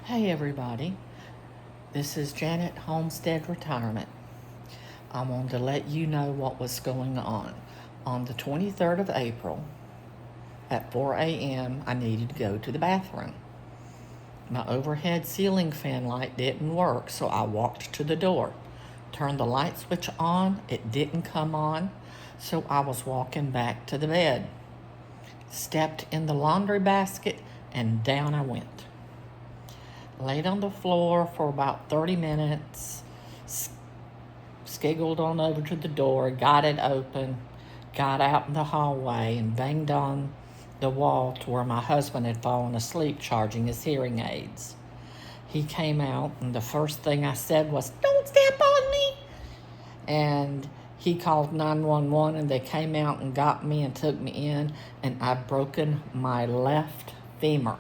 Hey everybody, this is Janet Homestead Retirement. I wanted to let you know what was going on. On the 23rd of April at 4 a.m., I needed to go to the bathroom. My overhead ceiling fan light didn't work, so I walked to the door. Turned the light switch on, it didn't come on, so I was walking back to the bed. Stepped in the laundry basket, and down I went. Laid on the floor for about 30 minutes, skiggled on over to the door, got it open, got out in the hallway, and banged on the wall to where my husband had fallen asleep charging his hearing aids. He came out, and the first thing I said was, "Don't step on me!" And he called 911, and they came out and got me and took me in, and I'd broken my left femur.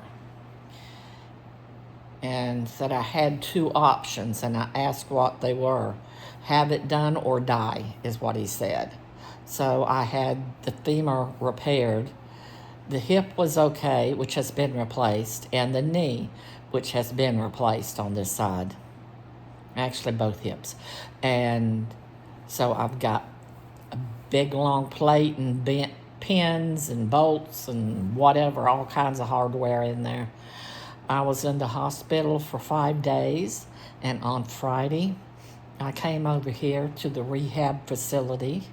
And said I had two options, and I asked what they were. Have it done or die, is what he said. So I had the femur repaired. The hip was okay, which has been replaced, and the knee, which has been replaced on this side. Actually, both hips. And so I've got a big long plate and bent pins and bolts and whatever, all kinds of hardware in there. I was in the hospital for 5 days, and on Friday, I came over here to the rehab facility.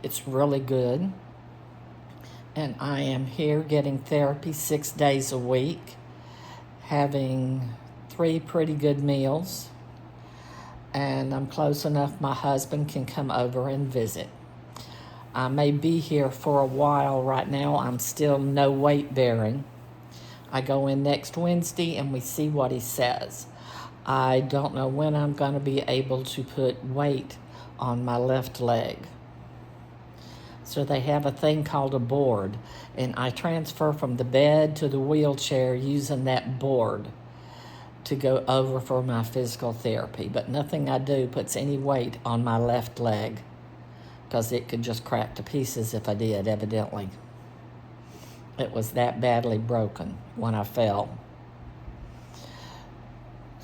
It's really good, and I am here getting therapy 6 days a week, having 3 pretty good meals, and I'm close enough my husband can come over and visit. I may be here for a while. Right now, I'm still no weight bearing. I go in next Wednesday and we see what he says. I don't know when I'm going to be able to put weight on my left leg. So they have a thing called a board, and I transfer from the bed to the wheelchair using that board to go over for my physical therapy. But nothing I do puts any weight on my left leg, because it could just crack to pieces if I did, evidently. It was that badly broken when I fell.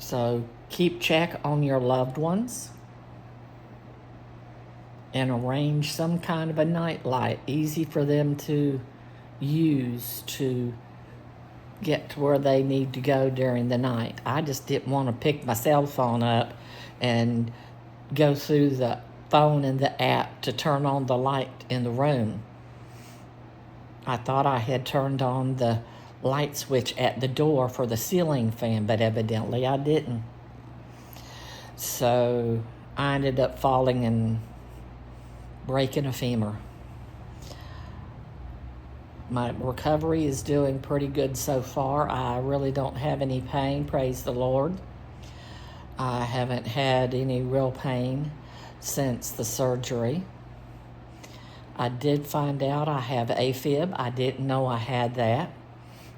So keep check on your loved ones and arrange some kind of a night light, easy for them to use to get to where they need to go during the night. I just didn't want to pick my cell phone up and go through the phone and the app to turn on the light in the room. I thought I had turned on the light switch at the door for the ceiling fan, but evidently I didn't. So I ended up falling and breaking a femur. My recovery is doing pretty good so far. I really don't have any pain, praise the Lord. I haven't had any real pain since the surgery. I did find out I have AFib. I didn't know I had that.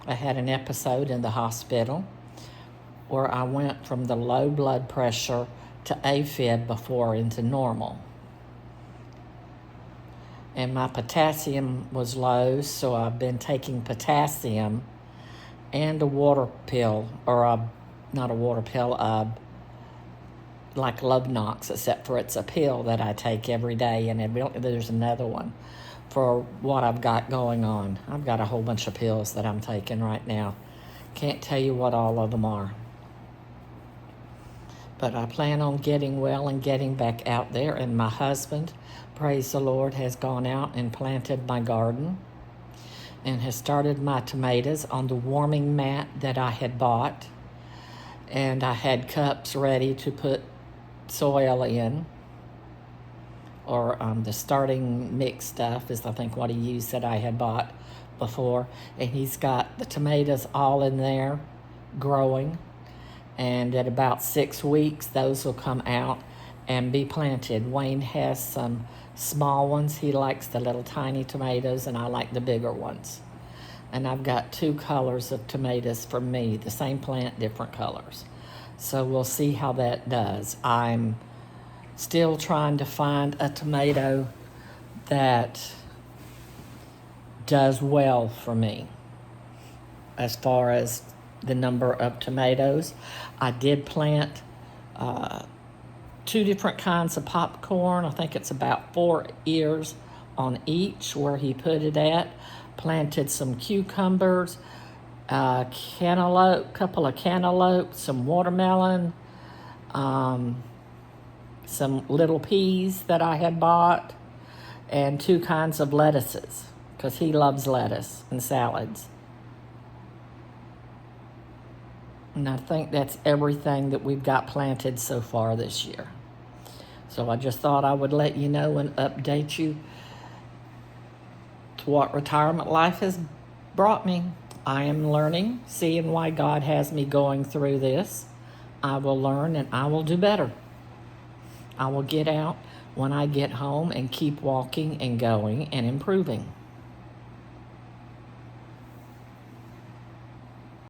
I had an episode in the hospital where I went from the low blood pressure to AFib before into normal. And my potassium was low, so I've been taking potassium and a water pill, or not a water pill, like Lovenox, except for it's a pill that I take every day, and there's another one for what I've got going on. I've got a whole bunch of pills that I'm taking right now. Can't tell you what all of them are. But I plan on getting well and getting back out there, and my husband, praise the Lord, has gone out and planted my garden and has started my tomatoes on the warming mat that I had bought, and I had cups ready to put soil in, or the starting mix stuff is I think what he used that I had bought before, and he's got the tomatoes all in there growing, and at about 6 weeks those will come out and be planted. Wayne has some small ones. He likes the little tiny tomatoes, and I like the bigger ones. And I've got 2 colors of tomatoes for me, the same plant, different colors. So we'll see how that does. I'm still trying to find a tomato that does well for me as far as the number of tomatoes. I did plant two different kinds of popcorn. I think it's about 4 ears on each where he put it at. Planted some cucumbers, cantaloupe, couple of cantaloupe, some watermelon, some little peas that I had bought, and 2 kinds of lettuces because he loves lettuce and salads. And I think that's everything that we've got planted so far this year. So I just thought I would let you know and update you to what retirement life has brought me. I am learning, seeing why God has me going through this. I will learn and I will do better. I will get out when I get home and keep walking and going and improving.